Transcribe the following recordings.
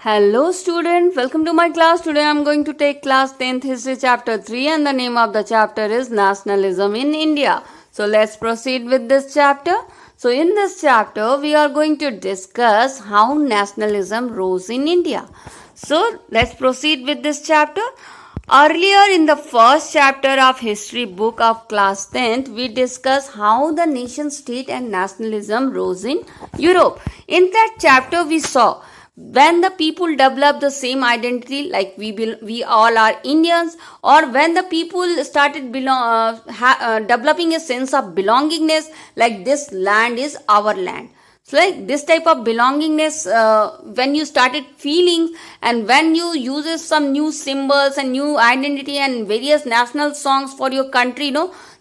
Hello student, welcome to my class. Today I am going to take class 10th history chapter 3 and the name of the chapter is Nationalism in India. So let's proceed with this chapter. So in this chapter we are going to discuss how nationalism rose in India. So let's proceed with this chapter. Earlier in the first chapter of history book of class 10th, we discussed how the nation state and nationalism rose in Europe. In that chapter we saw when the people develop the same identity like we all are Indians, or when the people started developing a sense of belongingness like this land is our land. So like this type of belongingness, when you started feeling and when you uses some new symbols and new identity and various national songs for your country,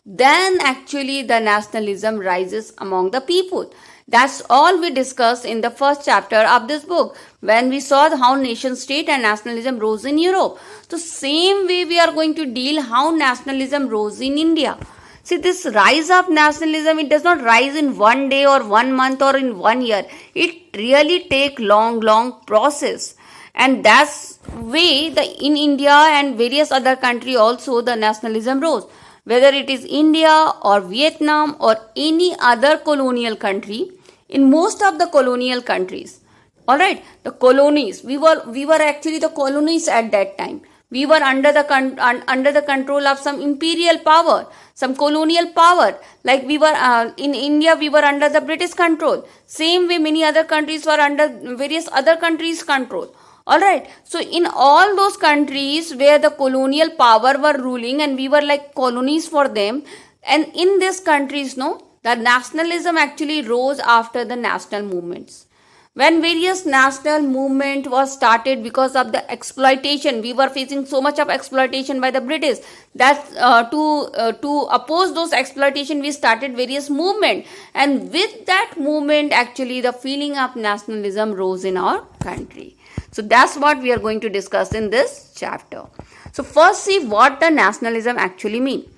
then actually the nationalism rises among the people. That's all we discussed in the first chapter of this book when we saw how nation state and nationalism rose in Europe. So same way we are going to deal how nationalism rose in India. See, this rise of nationalism, it does not rise in one day or 1 month or in 1 year. It really take long process. And that's way in India and various other country also the nationalism rose. Whether it is India or Vietnam or any other colonial country, in most of the colonial countries, all right, the colonies, we were actually the colonies at that time. We were under the control of some imperial power, some colonial power. Like we were in India, we were under the British control. Same way, many other countries were under various other countries' control. Alright, so in all those countries where the colonial power were ruling and we were like colonies for them, and in these countries, the nationalism actually rose after the national movements. When various national movement was started because of the exploitation, we were facing so much of exploitation by the British that to oppose those exploitation, we started various movement, and with that movement, actually the feeling of nationalism rose in our country. So that's what we are going to discuss in this chapter. So first see what the nationalism actually mean.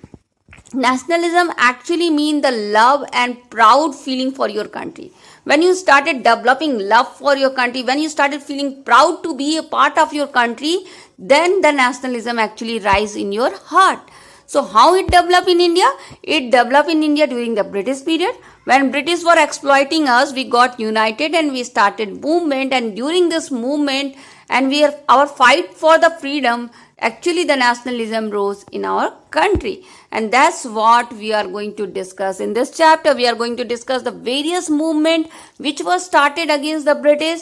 Nationalism actually mean the love and proud feeling for your country. When you started developing love for your country, when you started feeling proud to be a part of your country, then the nationalism actually rise in your heart. So how it developed in India? It developed in India during the British period. When British were exploiting us, we got united and we started movement, and during this movement and our fight for the freedom, actually the nationalism rose in our country. And that's what we are going to discuss in this chapter. We are going to discuss the various movement which was started against the British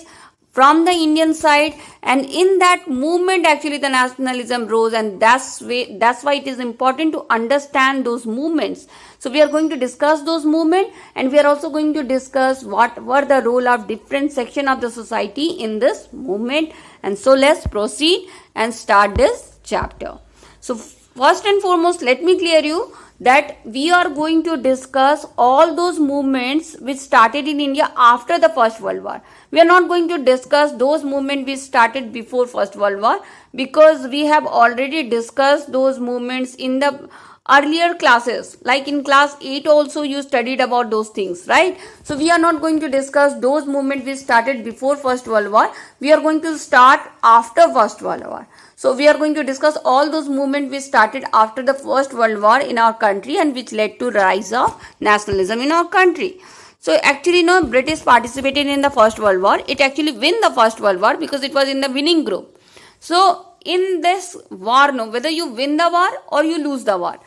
from the Indian side, and in that movement actually the nationalism rose, and that's why it is important to understand those movements. So we are going to discuss those movements, and we are also going to discuss what were the role of different section of the society in this movement. And so let's proceed and start this chapter. So first and foremost, let me clear you that we are going to discuss all those movements which started in India after the First World War. We are not going to discuss those movements which started before First World War, because we have already discussed those movements in the earlier classes. Like in class 8 also you studied about those things, right? So we are not going to discuss those movements which started before First World War. We are going to start after First World War. So we are going to discuss all those movements which started after the First World War in our country and which led to rise of nationalism in our country. So actually British participated in the First World War. It actually win the First World War because it was in the winning group. So in this war, whether you win the war or you lose the war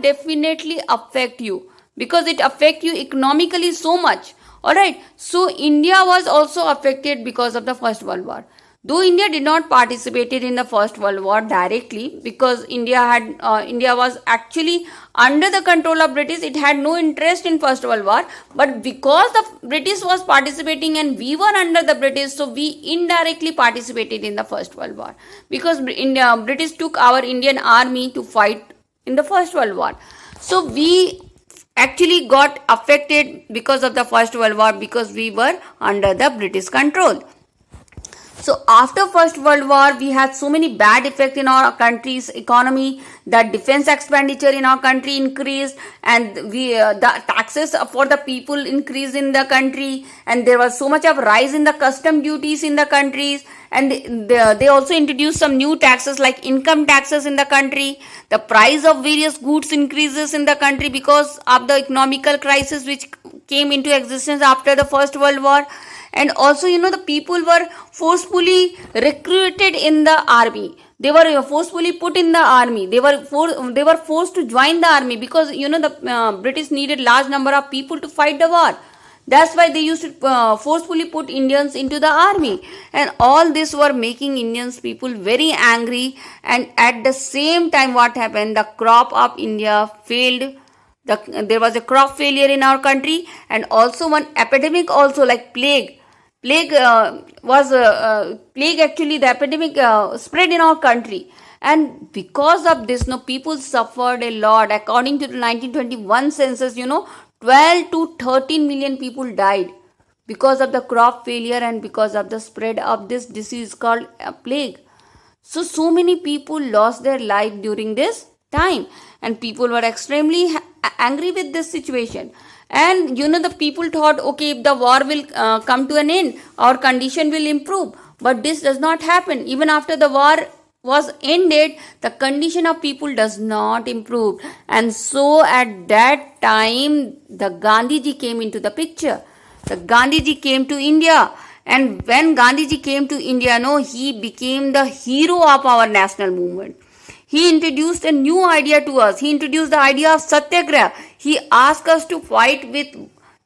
definitely affect you, because it affect you economically so much. Alright, so India was also affected because of the First World War. Though India did not participate in the First World War directly, because India was actually under the control of British, it had no interest in First World War. But because the British was participating and we were under the British, so we indirectly participated in the First World War, because British took our Indian army to fight in the First World War. So we actually got affected because of the First World War, because we were under the British control. So after First World War, we had so many bad effects in our country's economy. That defense expenditure in our country increased, and the taxes for the people increased in the country, and there was so much of rise in the custom duties in the countries, and they also introduced some new taxes like income taxes in the country. The price of various goods increases in the country because of the economical crisis which came into existence after the First World War. And also, the people were forcefully recruited in the army. They were forcefully put in the army. They were forced to join the army because the British needed large number of people to fight the war. That's why they used to forcefully put Indians into the army, and all this were making Indians people very angry. And at the same time, what happened? The crop of India failed. There was a crop failure in our country, and also one epidemic also like plague. Plague actually, the epidemic spread in our country, and because of this, people suffered a lot. According to the 1921 census, 12 to 13 million people died because of the crop failure and because of the spread of this disease called plague. So many people lost their life during this time, and people were extremely angry with this situation. And the people thought, okay, if the war will come to an end, our condition will improve. But this does not happen. Even after the war was ended, the condition of people does not improve. And so at that time, the Gandhiji came into the picture. The Gandhiji came to India. And when Gandhiji came to India, he became the hero of our national movement. He introduced a new idea to us. He introduced the idea of satyagraha. He asked us to fight with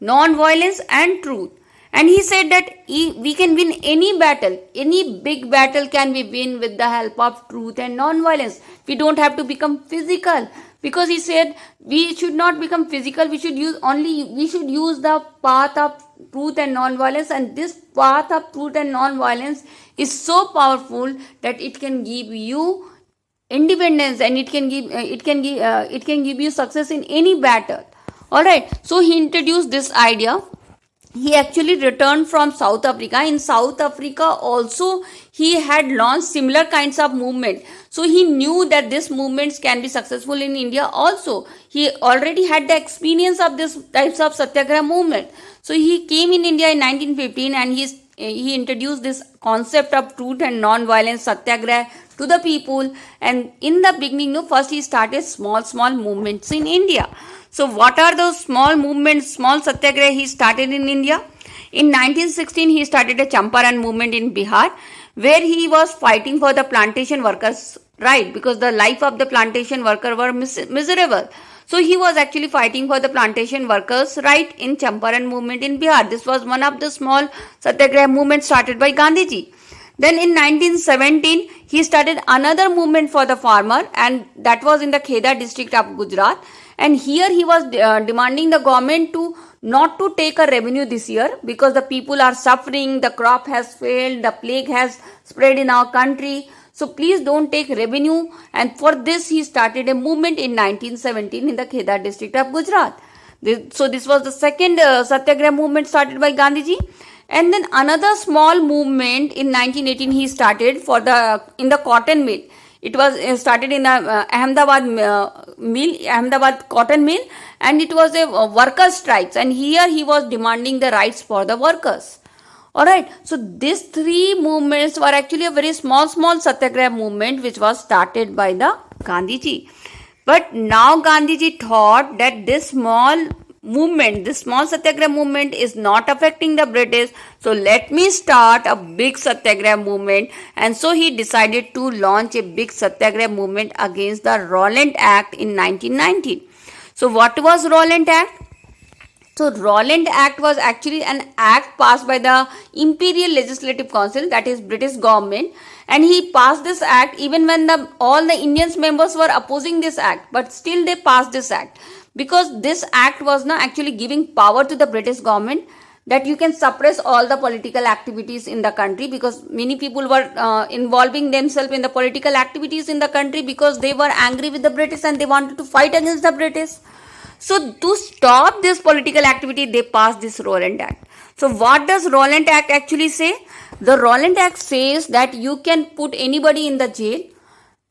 non-violence and truth. And he said that we can win any battle. Any big battle can be win with the help of truth and non-violence. We don't have to become physical. Because he said we should not become physical. We should use the path of truth and non-violence. And this path of truth and non-violence is so powerful that it can give you independence, and it can give you success in any battle. All right, so he introduced this idea. He actually returned from South Africa. In South Africa also he had launched similar kinds of movement, so he knew that these movements can be successful in India also. He already had the experience of this types of satyagraha movement. So he came in India in 1915, and he introduced this concept of truth and non-violence satyagraha to the people. And in the beginning, first he started small movements in India. So what are those small movements, small satyagraha he started in India? In 1916, he started a Champaran movement in Bihar, where he was fighting for the plantation workers' right, because the life of the plantation worker were miserable. So he was actually fighting for the plantation workers' right in Champaran movement in Bihar. This was one of the small satyagraha movements started by Gandhiji. Then in 1917, he started another movement for the farmer, and that was in the Kheda district of Gujarat. And here he was demanding the government to not to take a revenue this year, because the people are suffering, the crop has failed, the plague has spread in our country. So please don't take revenue. And for this he started a movement in 1917 in the Kheda district of Gujarat. So this was the second satyagraha movement started by Gandhiji. And then another small movement in 1918 he started in the cotton mill. It was started in the Ahmedabad cotton mill, and it was a workers' strikes. And here he was demanding the rights for the workers. Alright, so these three movements were actually a very small satyagraha movement which was started by the Gandhiji. But now Gandhiji thought that this small satyagraha movement is not affecting the British. So let me start a big satyagraha movement. And so he decided to launch a big satyagraha movement against the Rowlatt Act in 1919. So what was Rowlatt Act? So Rowlatt Act was actually an act passed by the Imperial Legislative Council, that is British government, and he passed this act even when all the Indian members were opposing this act, but still they passed this act, because this act was not actually giving power to the British government that you can suppress all the political activities in the country, because many people were involving themselves in the political activities in the country because they were angry with the British and they wanted to fight against the British. So to stop this political activity, they passed this Rowlatt Act. So what does Rowlatt Act actually say? The Rowlatt Act says that you can put anybody in the jail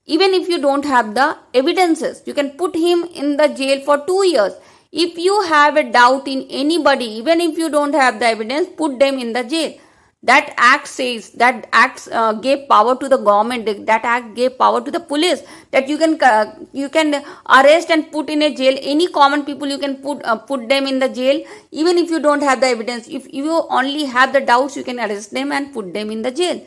even if you don't have the evidences. You can put him in the jail for 2 years. If you have a doubt in anybody, even if you don't have the evidence, put them in the jail. That act says, that act gave power to the government, that act gave power to the police, that you can arrest and put in a jail any common people. You can put them in the jail even if you don't have the evidence. If you only have the doubts, you can arrest them and put them in the jail.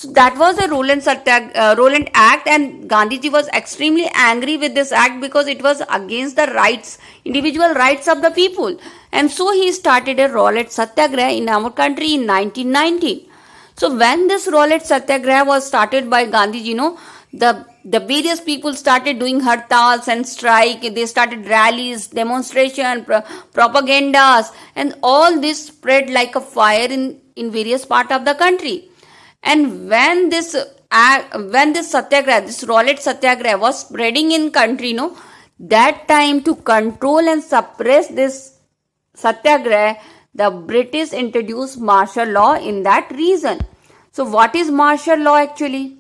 So that was a Rowlatt Act, and Gandhiji was extremely angry with this act because it was against the rights, individual rights of the people. And so he started a Rowlatt Satyagraha in our country in 1919. So when this Rowlatt Satyagraha was started by Gandhiji, the various people started doing hartals and strike. They started rallies, demonstration, propagandas, and all this spread like a fire in various parts of the country. And when this satyagraha, this Rowlatt Satyagraha was spreading in country, that time to control and suppress this satyagraha, the British introduced martial law in that region. So what is martial law actually?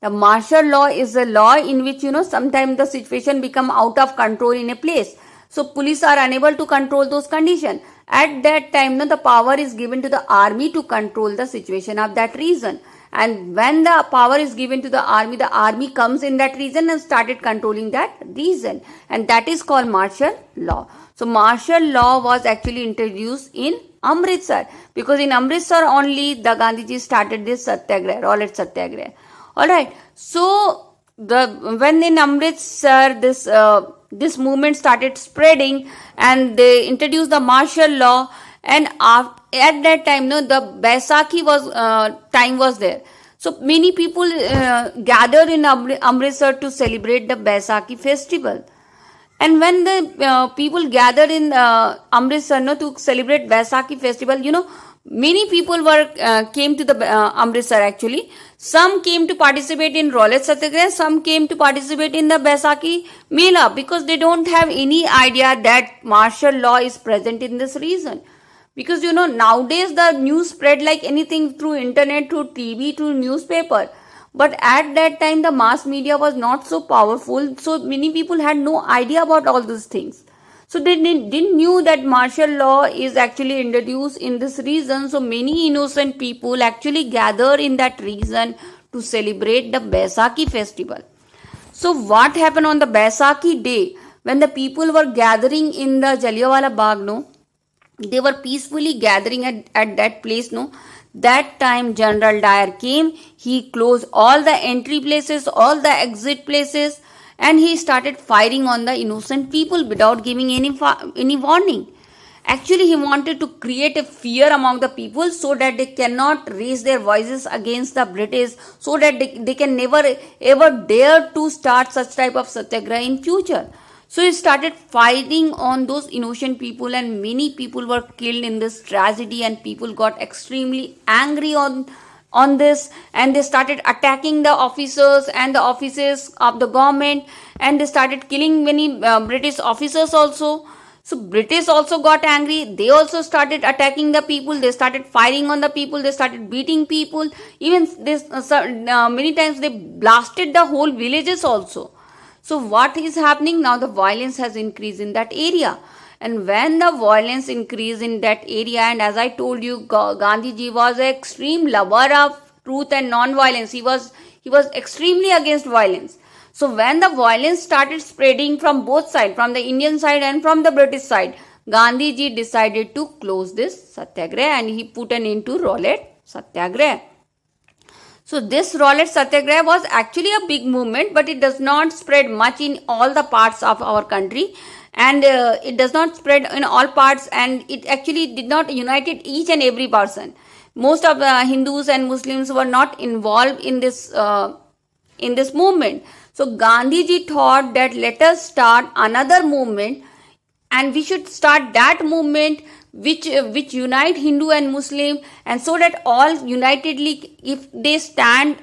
The martial law is a law in which, sometimes the situation become out of control in a place. So police are unable to control those conditions. At that time, the power is given to the army to control the situation of that region. And when the power is given to the army comes in that region and started controlling that region. And that is called martial law. So martial law was actually introduced in Amritsar, because in Amritsar only the Gandhiji started this satyagraha, Rowlatt Satyagraha. Alright, so when in Amritsar this movement started spreading and they introduced the martial law, and at that time the Baisakhi time was there. So many people gathered in Amritsar to celebrate the Baisakhi festival. And when the people gathered in Amritsar to celebrate Baisakhi festival, many people came to the Amritsar actually. Some came to participate in Rowlatt Satyagraha, some came to participate in the Baisakhi Mela, because they don't have any idea that martial law is present in this region. Because nowadays the news spread like anything through internet, through TV, through newspaper. But at that time the mass media was not so powerful, so many people had no idea about all these things. So they didn't knew that martial law is actually introduced in this region. So many innocent people actually gather in that region to celebrate the Baisakhi festival. So what happened on the Baisakhi day, when the people were gathering in the Jallianwala Bagh, they were peacefully gathering at that place, That time General Dyer came, he closed all the entry places, all the exit places, and he started firing on the innocent people without giving any warning. Actually, he wanted to create a fear among the people so that they cannot raise their voices against the British, so that they can never ever dare to start such type of satyagraha in future. So he started fighting on those innocent people, and many people were killed in this tragedy, and people got extremely angry on this, and they started attacking the officers and the offices of the government, and they started killing many British officers also. So British also got angry. They also started attacking the people. They started firing on the people. They started beating people. Even this many times they blasted the whole villages also. So what is happening now? The violence has increased in that area. And when the violence increased in that area, and as I told you, Gandhiji was an extreme lover of truth and non-violence. He was extremely against violence. So when the violence started spreading from both sides, from the Indian side and from the British side, Gandhiji decided to close this satyagraha, and he put an end to Rowlatt Satyagraha. So this Rowlatt Satyagraha was actually a big movement, but it does not spread much in all the parts of our country. And it does not spread in all parts, and it actually did not unite each and every person. Most of the Hindus and Muslims were not involved in this movement. So Gandhiji thought that let us start another movement, and we should start that movement which unite Hindu and Muslim, and so that all unitedly, if they stand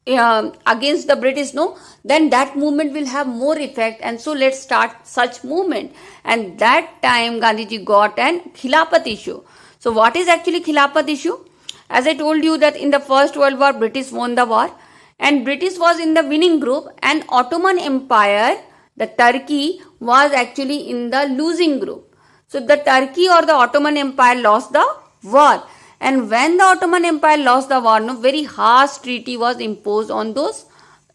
against the British, no, then that movement will have more effect, and so let's start such movement. And that time Gandhiji got an Khilafat issue. So what is actually Khilafat issue? As I told you that in the First World War, British won the war, and British was in the winning group, and Ottoman Empire, the Turkey, was actually in the losing group. So the Turkey or the Ottoman Empire lost the war. And when the Ottoman Empire lost the war, no, very harsh treaty was imposed on those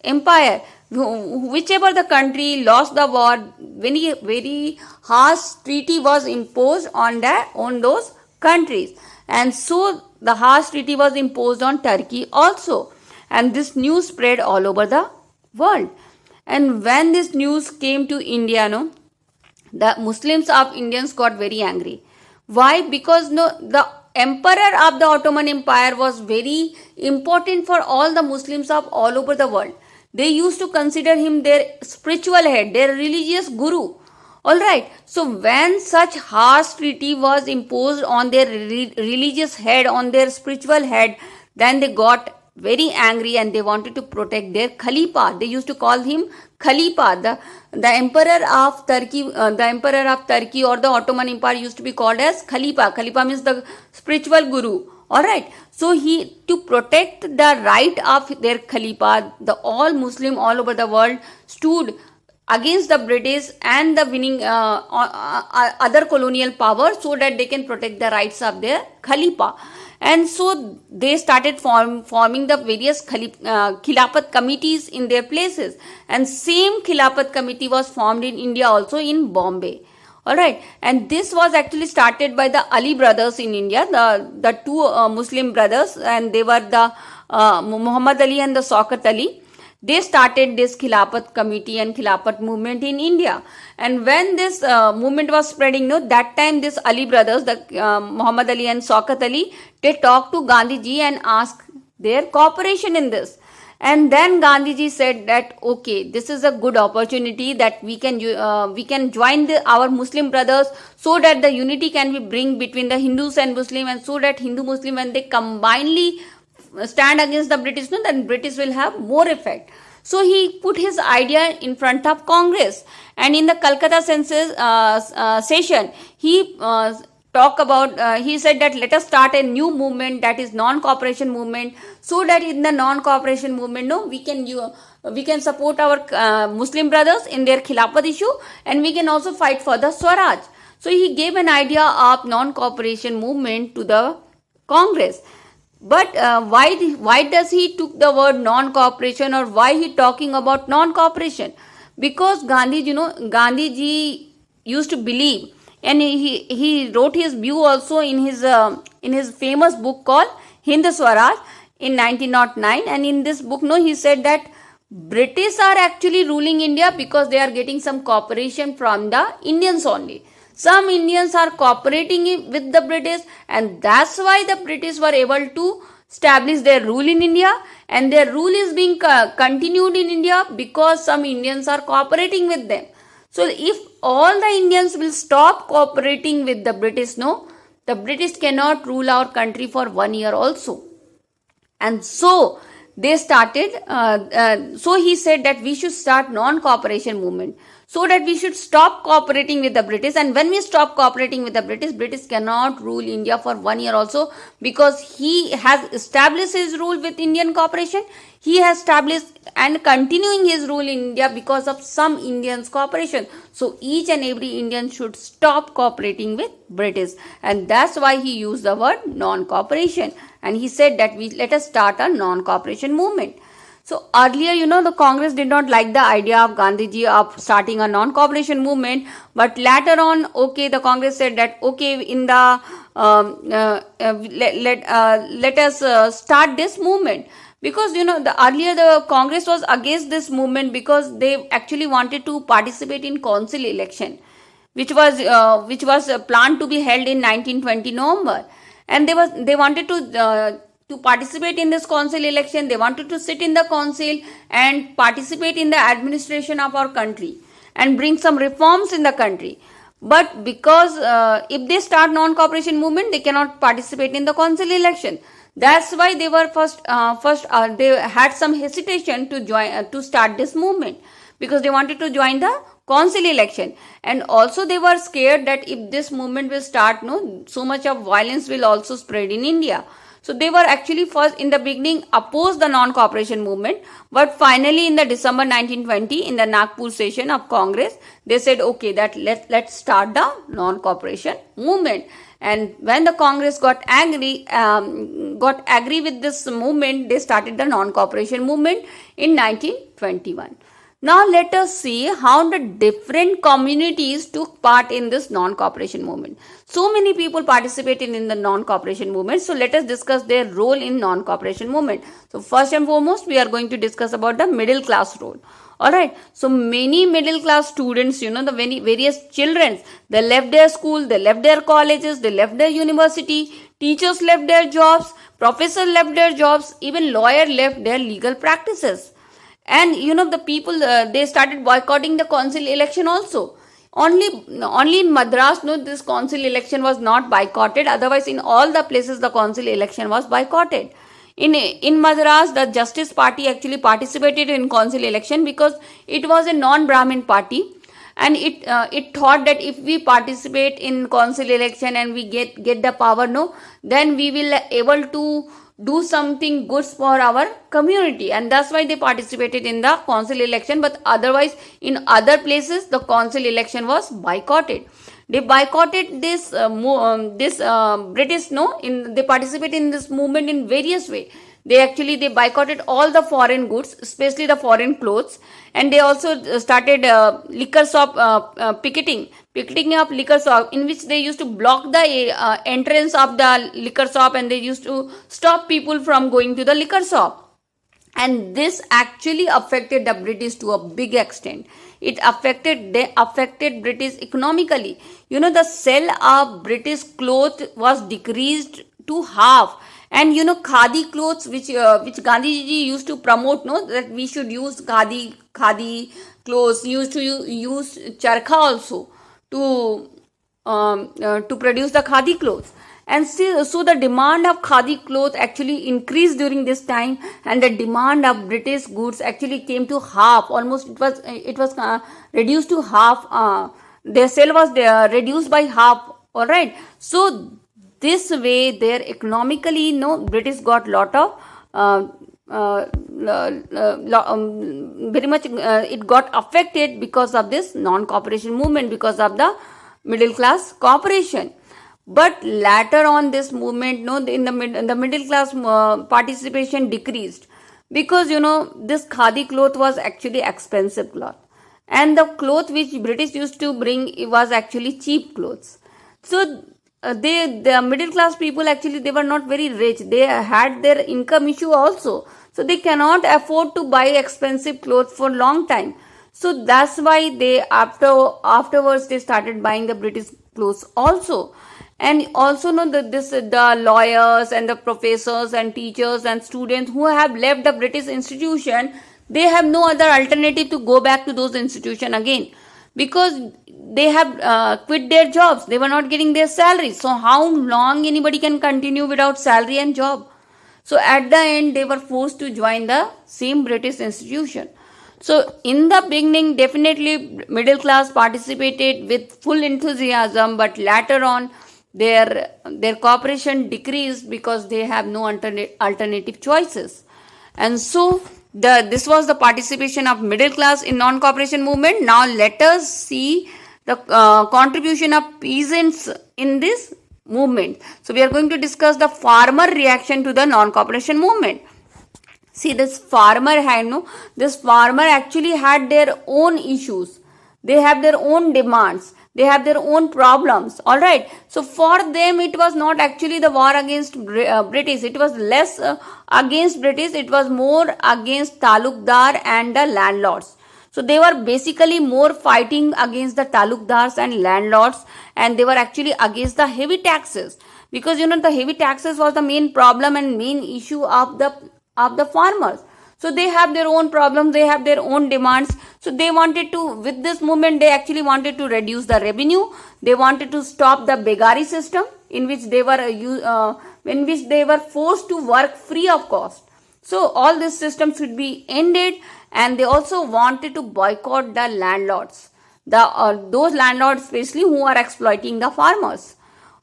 empire. Whichever the country lost the war, very harsh treaty was imposed on those countries. And so the harsh treaty was imposed on Turkey also. And this news spread all over the world. And when this news came to India, no, the Muslims of Indians got very angry. Why? Because no, the emperor of the Ottoman Empire was very important for all the Muslims of all over the world. They used to consider him their spiritual head, their religious guru. Alright, so when such harsh treaty was imposed on their religious head, on their spiritual head, then they got very angry and they wanted to protect their Khalifa. They used to call him Khalifa. The emperor of Turkey, or the Ottoman Empire used to be called as Khalifa. Khalifa means the spiritual guru. Alright, so to protect the right of their Khalifa, the all Muslim all over the world stood against the British and the winning other colonial power, so that they can protect the rights of their Khalifa. And so they started forming the various Khilafat committees in their places. And same Khilafat committee was formed in India also, in Bombay. Alright, and this was actually started by the Ali brothers in India, the two Muslim brothers, and they were the Muhammad Ali and the Shaukat Ali. They started this Khilafat committee and Khilafat movement in India. And when this movement was spreading, that time this Ali brothers, the Muhammad Ali and Shaukat Ali, they talked to Gandhiji and asked their cooperation in this. And then Gandhiji said that, okay, this is a good opportunity that we can join our Muslim brothers, so that the unity can be bring between the Hindus and Muslim, and so that Hindu Muslim, when they combinedly stand against the British, then British will have more effect. So he put his idea in front of Congress, and in the Calcutta session, he he said that let us start a new movement, that is non-cooperation movement, so that in the non-cooperation movement, we can support our Muslim brothers in their Khilafat issue, and we can also fight for the Swaraj. So he gave an idea of non-cooperation movement to the Congress. But why does he took the word non-cooperation, or why he talking about non-cooperation? Because Gandhiji used to believe, and he wrote his view also in his famous book called Hind Swaraj in 1909. And in this book, he said that British are actually ruling India because they are getting some cooperation from the Indians only. Some Indians are cooperating with the British, and that's why the British were able to establish their rule in India, and their rule is being continued in India because some Indians are cooperating with them. So if all the Indians will stop cooperating with the British, the British cannot rule our country for 1 year also. And so they started, so he said that we should start non-cooperation movement, so that we should stop cooperating with the British. And when we stop cooperating with the British cannot rule India for 1 year also, because he has established his rule with Indian cooperation. He has established and continuing his rule in India because of some Indians cooperation. So each and every Indian should stop cooperating with British, and that's why he used the word non-cooperation. And he said that let us start a non-cooperation movement. So earlier, the Congress did not like the idea of Gandhiji of starting a non-cooperation movement. But later on, the Congress said that, in the let us start this movement. Because, earlier the Congress was against this movement because they actually wanted to participate in council election, which was planned to be held in 1920 November. And they wanted to participate in this council election. They wanted to sit in the council and participate in the administration of our country and bring some reforms in the country. But because if they start non-cooperation movement, they cannot participate in the council election. That's why they were they had some hesitation to join to start this movement, because they wanted to join the council election, and also they were scared that if this movement will start, no, so much of violence will also spread in India. So they were actually first in the beginning opposed the non-cooperation movement, but finally in the December 1920 in the Nagpur session of Congress, they said, okay, that let's start the non-cooperation movement. And when the Congress got agree with this movement, they started the non-cooperation movement in 1921. Now let us see how the different communities took part in this non-cooperation movement. So many people participated in the non-cooperation movement. So let us discuss their role in non-cooperation movement. So first and foremost, we are going to discuss about the middle class role. Alright, so many middle class students, the various children, they left their school, they left their colleges, they left their university, teachers left their jobs, professors left their jobs, even lawyers left their legal practices. And the people, they started boycotting the council election also. Only in Madras, no, this council election was not boycotted. Otherwise, in all the places, the council election was boycotted. In Madras, the Justice Party actually participated in council election because it was a non-Brahmin party, and it thought that if we participate in council election and we get the power, no, then we will able to do something good for our community, and that's why they participated in the council election. But otherwise, in other places, the council election was boycotted. They boycotted this British, no, they participated in this movement in various ways. They boycotted all the foreign goods, especially the foreign clothes, and they also started liquor shop picketing up liquor shop, in which they used to block the entrance of the liquor shop, and they used to stop people from going to the liquor shop. And this actually affected the British to a big extent. They affected British economically. The sale of British clothes was decreased to half. And khadi clothes, which Gandhiji used to promote, no, that we should use khadi clothes, used to use charkha also to produce the khadi clothes. And so the demand of khadi clothes actually increased during this time, and the demand of British goods actually came to half. Almost it was reduced to half. Their sale was reduced by half. All right. So this way, there economically, British got lot of very much it got affected because of this non-cooperation movement, because of the middle class cooperation. But later on, this movement, in the middle class participation decreased, because this khadi cloth was actually expensive cloth, and the cloth which British used to bring, it was actually cheap clothes. So the middle class people actually, they were not very rich. They had their income issue also, so they cannot afford to buy expensive clothes for long time. So that's why they afterwards they started buying the British clothes also. And also the lawyers and the professors and teachers and students who have left the British institution, they have no other alternative to go back to those institutions again, because they have quit their jobs. They were not getting their salary. So how long anybody can continue without salary and job? So at the end, they were forced to join the same British institution. So in the beginning, definitely middle class participated with full enthusiasm, but later on, their cooperation decreased because they have no alternative choices. And so this was the participation of middle class in non-cooperation movement. Now let us see the contribution of peasants in this movement. So we are going to discuss the farmer reaction to the non-cooperation movement. See, this farmer actually had their own issues. They have their own demands. They have their own problems. All right. So for them, it was not actually the war against British. It was less against British. It was more against talukdar and the landlords. So they were basically more fighting against the talukdars and landlords, and they were actually against the heavy taxes, because the heavy taxes was the main problem and main issue of the farmers. So they have their own problems, they have their own demands. So they wanted to, with this movement, they actually wanted to reduce the revenue. They wanted to stop the begari system, in which they were in which they were forced to work free of cost. So all this system should be ended, and they also wanted to boycott the landlords, those landlords especially who are exploiting the farmers.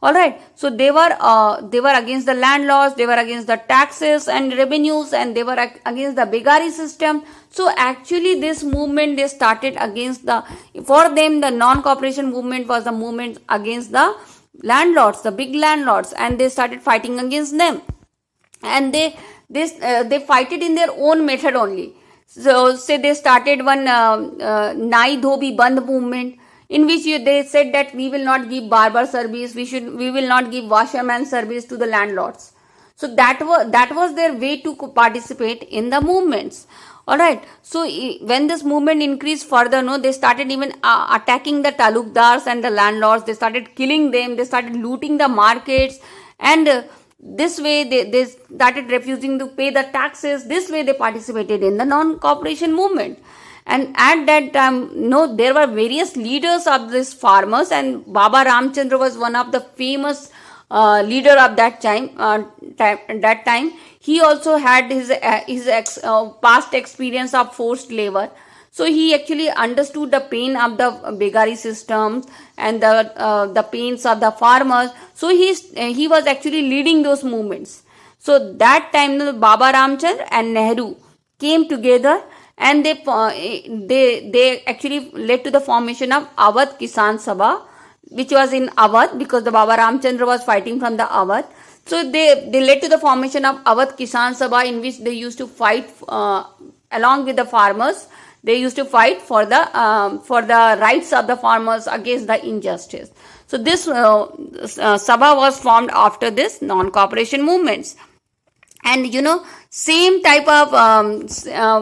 Alright, so they were against the landlords, they were against the taxes and revenues, and they were against the Begari system. So actually this movement they started against for them the non-cooperation movement was the movement against the landlords, the big landlords, and they started fighting against them. And they fight it in their own method only. So say they started one Nai Dhobi Bandh movement, in which they said that we will not give barber service, we will not give washerman service to the landlords. So that was their way to participate in the movements. Alright, so when this movement increased further, they started even attacking the talukdars and the landlords. They started killing them, they started looting the markets, and this way they started refusing to pay the taxes. This way they participated in the non-cooperation movement. And at that time, there were various leaders of these farmers, and Baba Ramchandra was one of the famous leader of that time. He also had his past experience of forced labor. So he actually understood the pain of the Begari systems and the pains of the farmers. So he was actually leading those movements. So that time, Baba Ramchandra and Nehru came together, and they actually led to the formation of Awadh Kisan Sabha, which was in Awadh, because the Baba Ramchandra was fighting from the Awadh. So they led to the formation of Awadh Kisan Sabha, in which they used to fight along with the farmers. They used to fight for the rights of the farmers against the injustice. So this Sabha was formed after this non-cooperation movements. And same type of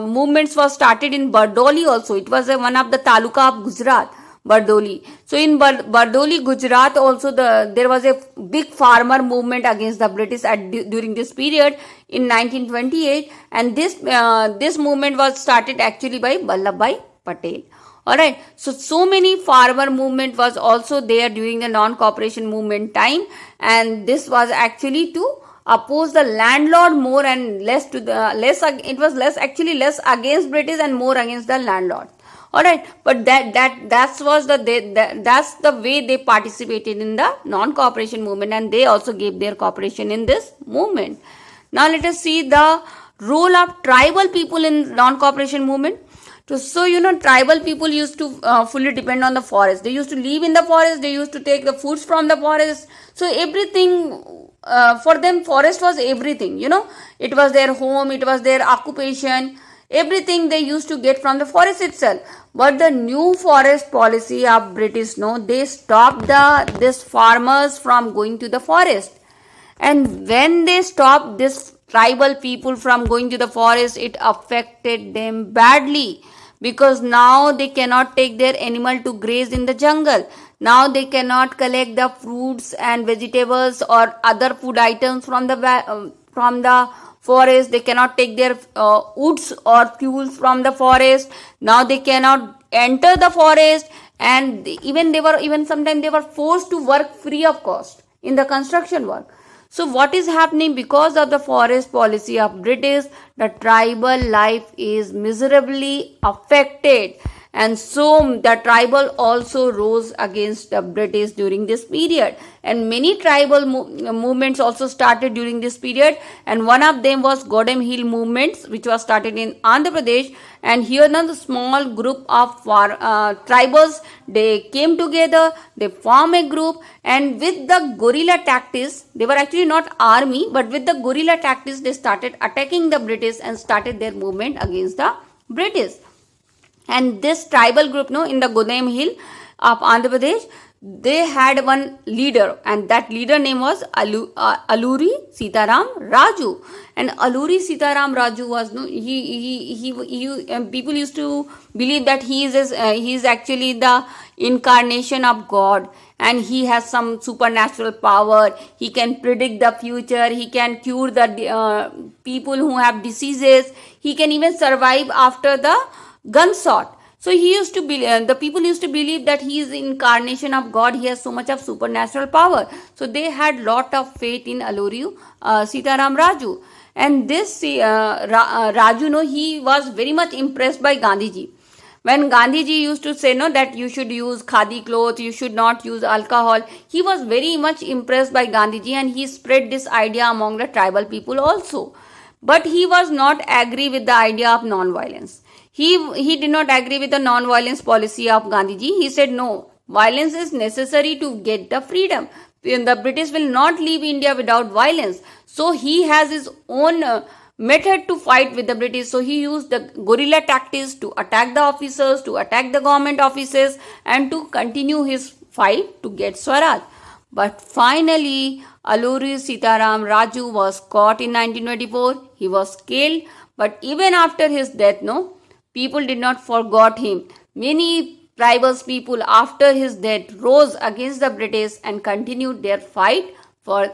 movements was started in Bardoli also. It was one of the taluka of Gujarat, Bardoli. So in Bardoli, Gujarat also there was a big farmer movement against the British during this period in 1928, and this movement was started actually by Vallabhbhai Patel. Alright, so many farmer movement was also there during the non-cooperation movement time, and this was actually to oppose the landlord more and less against British and more against the landlord. Alright, but that's the way they participated in the non-cooperation movement, and they also gave their cooperation in this movement. Now let us see the role of tribal people in non-cooperation movement. So tribal people used to fully depend on the forest. They used to live in the forest, they used to take the foods from the forest. So everything for them, forest was everything. It was their home, it was their occupation. Everything they used to get from the forest itself. But the new forest policy of British, they stopped this farmers from going to the forest. And when they stopped this tribal people from going to the forest, it affected them badly, because now they cannot take their animal to graze in the jungle. Now they cannot collect the fruits and vegetables or other food items from the forest. They cannot take their woods or fuels from the forest. Now they cannot enter the forest, and even sometimes they were forced to work free of cost in the construction work. So what is happening? Because of the forest policy of British, the tribal life is miserably affected, and so the tribal also rose against the British during this period, and many tribal movements also started during this period, and one of them was Godem Hill movements, which was started in Andhra Pradesh. And here now the small group of tribals, they came together, they formed a group, and with the guerrilla tactics, they were actually not army, but with the guerrilla tactics they started attacking the British and started their movement against the British. And this tribal group, in the Godem Hill of Andhra Pradesh, they had one leader, and that leader name was Alluri Sitaram Raju. And Alluri Sitaram Raju was people used to believe that he is actually the incarnation of God, and he has some supernatural power. He can predict the future. He can cure the people who have diseases. He can even survive after the gunshot. So he used to believe, the people used to believe that he is the incarnation of God. He has so much of supernatural power. So they had lot of faith in Alluri Sitaram Raju. And this Raju, no, he was very much impressed by Gandhiji. When Gandhiji used to say, no, that you should use khadi clothes, you should not use alcohol, he was very much impressed by Gandhiji, and he spread this idea among the tribal people also. But he was not agree with the idea of non-violence. He did not agree with the non-violence policy of Gandhiji. He said, no, violence is necessary to get the freedom. The British will not leave India without violence. So he has his own method to fight with the British. So he used the guerrilla tactics to attack the officers, to attack the government offices, and to continue his fight to get Swaraj. But finally, Alluri Sitaram Raju was caught in 1924. He was killed. But even after his death, no, people did not forget him. Many tribal people after his death rose against the British and continued their fight for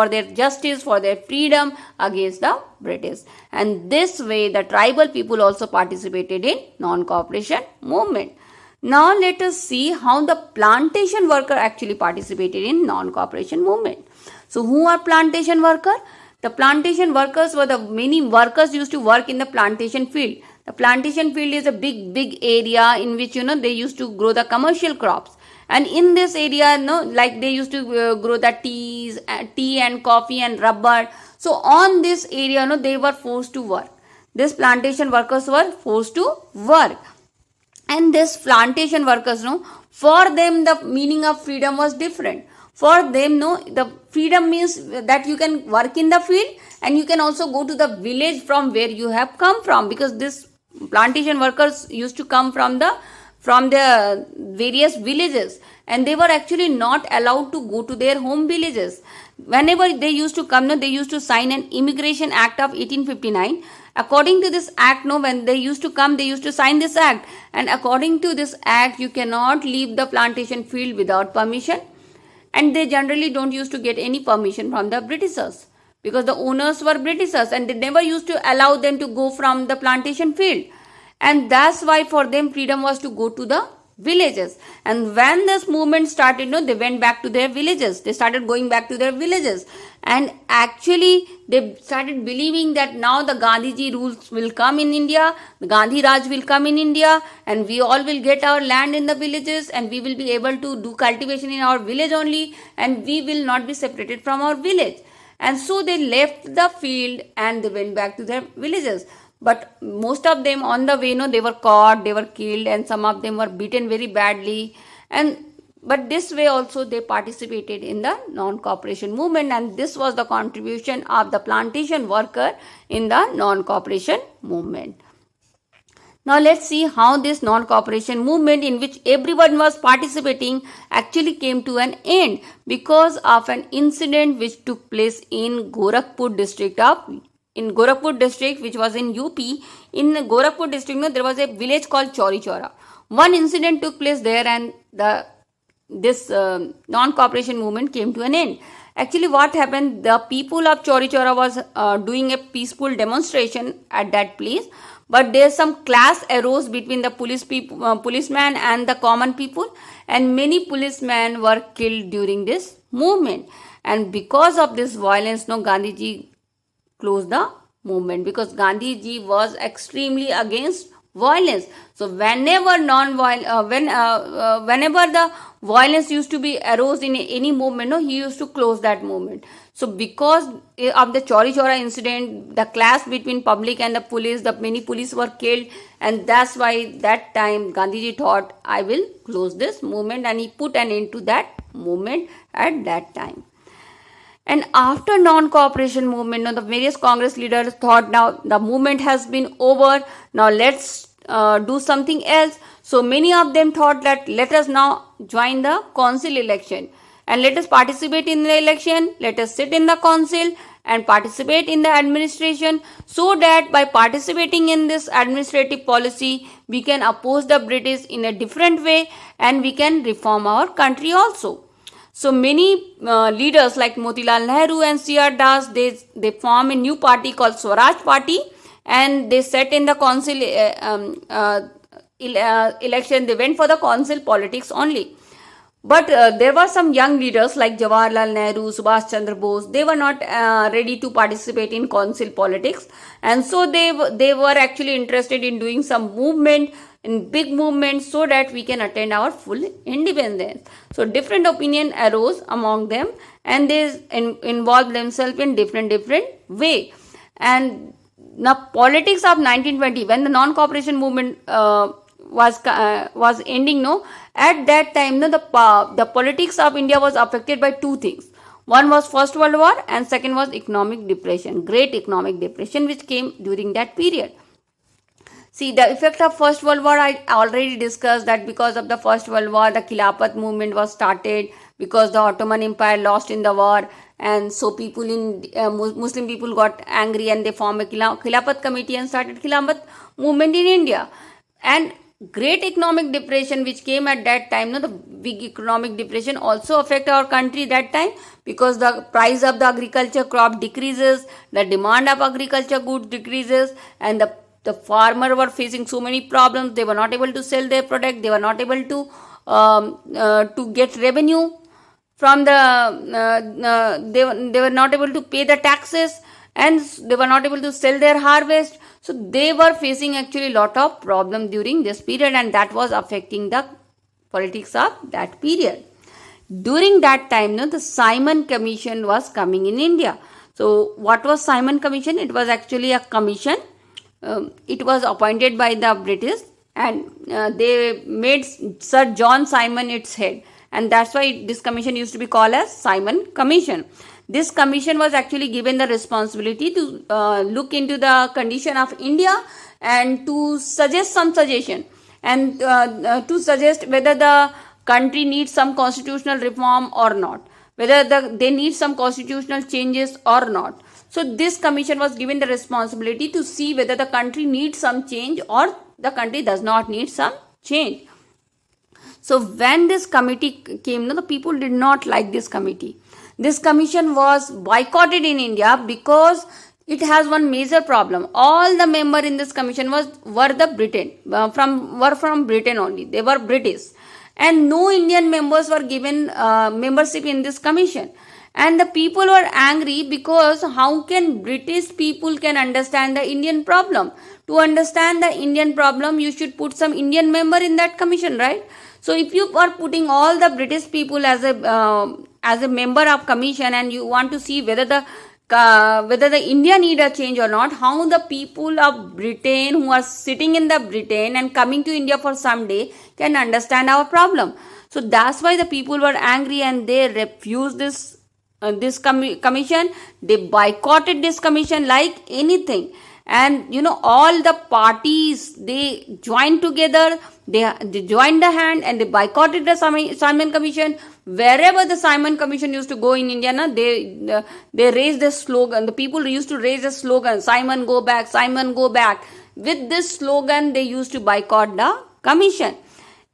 their justice, for their freedom against the British. And this way the tribal people also participated in non-cooperation movement. Now let us see how the plantation worker actually participated in non-cooperation movement. So who are plantation worker? The plantation workers were the many workers used to work in the plantation field. The plantation field is a big area in which they used to grow the commercial crops. And in this area, like they used to grow the tea and coffee and rubber. So on this area, they were forced to work. These plantation workers were forced to work. And this plantation workers, for them the meaning of freedom was different. For them, the freedom means that you can work in the field and you can also go to the village from where you have come from, because this plantation workers used to come from the various villages, and they were actually not allowed to go to their home villages. Whenever they used to come, they used to sign an Immigration Act of 1859. According to this act, when they used to come, they used to sign this act. And according to this act, you cannot leave the plantation field without permission. And they generally don't used to get any permission from the Britishers, because the owners were Britishers and they never used to allow them to go from the plantation field. And that's why for them freedom was to go to the villages. And when this movement started, they went back to their villages. They started going back to their villages. And actually, they started believing that now the Gandhiji rules will come in India, the Gandhi Raj will come in India, and we all will get our land in the villages, and we will be able to do cultivation in our village only, and we will not be separated from our village. And so they left the field and they went back to their villages. But most of them on the way, they were caught, they were killed, and some of them were beaten very badly. But this way also they participated in the non-cooperation movement, and this was the contribution of the plantation worker in the non-cooperation movement. Now let's see how this non-cooperation movement, in which everyone was participating, actually came to an end because of an incident which took place in Gorakhpur district, which was in UP. In Gorakhpur district, there was a village called Chauri Chaura. One incident took place there, and this non-cooperation movement came to an end. Actually, what happened? The people of Chauri Chaura was doing a peaceful demonstration at that place, but there some clash arose between the policeman and the common people, and many policemen were killed during this movement. And because of this violence, Gandhiji closed the movement, because Gandhiji was extremely against violence. So whenever the violence used to be arose in any movement, he used to close that movement. So because of the Chauri Chaura incident, the clash between public and the police, many police were killed, and that's why that time Gandhiji thought, I will close this movement, and he put an end to that movement at that time. And after non-cooperation movement, the various Congress leaders thought, now the movement has been over, now let's do something else. So many of them thought that let us now join the council election, and let us participate in the election, let us sit in the council and participate in the administration, so that by participating in this administrative policy, we can oppose the British in a different way, and we can reform our country also. So many leaders like Motilal Nehru and C.R. Das, they form a new party called Swaraj Party, and they sat in the council election, they went for the council politics only. But there were some young leaders like Jawaharlal Nehru, Subhash Chandra Bose. They were not ready to participate in council politics, and so they were actually interested in doing some movement, in big movement, so that we can attain our full independence. So different opinion arose among them, and they involved themselves in different way. And now politics of 1920, when the non-cooperation movement was ending, no, at that time, no, the politics of India was affected by two things. One was First World War, and second was economic depression, great economic depression, which came during that period. See, the effect of First World War, I already discussed that because of the First World War, the Khilafat movement was started, because the Ottoman Empire lost in the war, and so people in Muslim people got angry and they formed a Khilafat committee and started Khilafat movement in India. And great economic depression which came at that time, no, the big economic depression also affect our country that time, because the price of the agriculture crop decreases, the demand of agriculture goods decreases, and the farmer were facing so many problems. They were not able to sell their product, they were not able to get revenue from they were not able to pay the taxes, and they were not able to sell their harvest. So they were facing actually lot of problem during this period, and that was affecting the politics of that period. During that time, no, the Simon Commission was coming in India. So what was Simon Commission? It was actually a commission. It was appointed by the British, and they made Sir John Simon its head, and that's why this commission used to be called as Simon Commission. This commission was actually given the responsibility to look into the condition of India and to suggest some suggestion, and to suggest whether the country needs some constitutional reform or not, whether they need some constitutional changes or not. So this commission was given the responsibility to see whether the country needs some change or the country does not need some change. So when this committee came, no, the people did not like this committee. This commission was boycotted in India because it has one major problem. All the members in this commission were from Britain only. They were British, and no Indian members were given membership in this commission. And the people were angry because how can British people can understand the Indian problem? To understand the Indian problem, you should put some Indian member in that commission, right? So if you are putting all the British people as a member of commission, and you want to see whether the India need a change or not, how the people of Britain who are sitting in the Britain and coming to India for some day can understand our problem? So that's why the people were angry, and they refused this commission. They boycotted this commission like anything. And all the parties, they joined together, they joined the hand, and they boycotted the Simon Commission. Wherever the Simon Commission used to go in India, they raised the slogan. The people used to raise the slogan, Simon go back, Simon go back. With this slogan, they used to boycott the commission.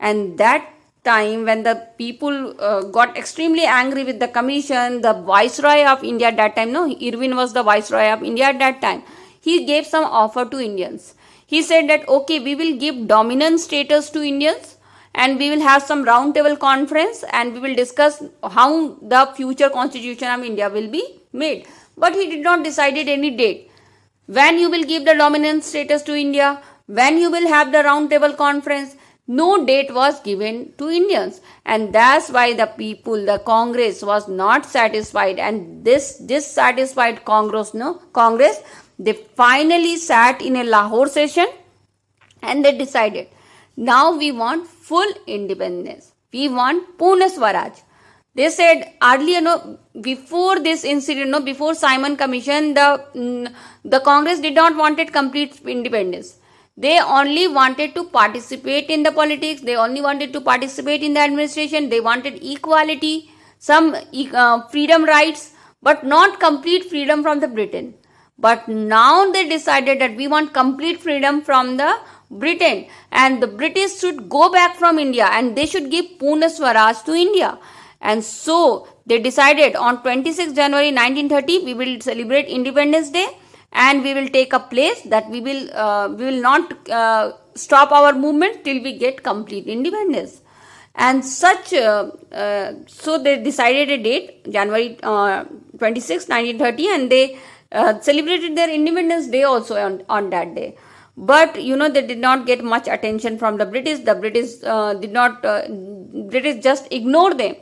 And that time, when the people got extremely angry with the commission, the Viceroy of India at that time, Irwin was the Viceroy of India at that time, he gave some offer to Indians. He said that, okay, we will give dominant status to Indians, and we will have some round table conference, and we will discuss how the future constitution of India will be made. But he did not decide any date. When you will give the dominant status to India, when you will have the round table conference, no date was given to Indians. And that's why the people, the Congress was not satisfied. And this dissatisfied Congress, they finally sat in a Lahore session, and they decided, now we want full independence. We want Purna Swaraj. They said earlier, before this incident, before Simon Commission, the Congress did not wanted complete independence. They only wanted to participate in the politics. They only wanted to participate in the administration. They wanted equality, some freedom rights, but not complete freedom from the Britain. But now they decided that we want complete freedom from the Britain, and the British should go back from India, and they should give Purna Swaraj to India. And so they decided on 26 January 1930, we will celebrate Independence Day, and we will take a place that we will not stop our movement till we get complete independence. And so they decided a date, January 26, 1930, and they celebrated their Independence Day also on that day. But they did not get much attention from the British. The British British just ignored them.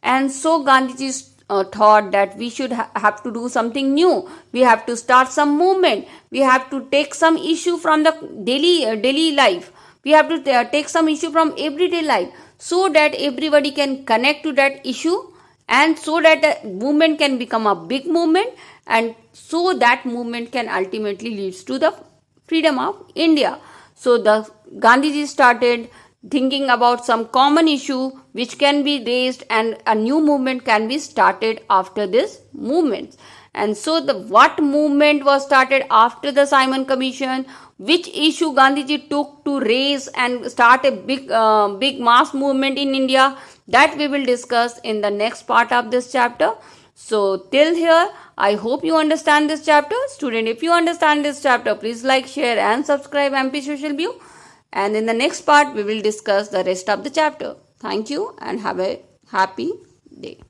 And so Gandhiji thought that we should have to do something new. We have to start some movement. We have to take some issue from the daily life. We have to take some issue from everyday life, so that everybody can connect to that issue, and so that the movement can become a big movement, and so that movement can ultimately lead to the freedom of India. So the Gandhiji started thinking about some common issue which can be raised, and a new movement can be started after this movement. And so what movement was started after the Simon Commission? Which issue Gandhiji took to raise and start a big mass movement in India? That we will discuss in the next part of this chapter. So till here, I hope you understand this chapter. Student, if you understand this chapter, please like, share and subscribe MP Social View. And in the next part, we will discuss the rest of the chapter. Thank you and have a happy day.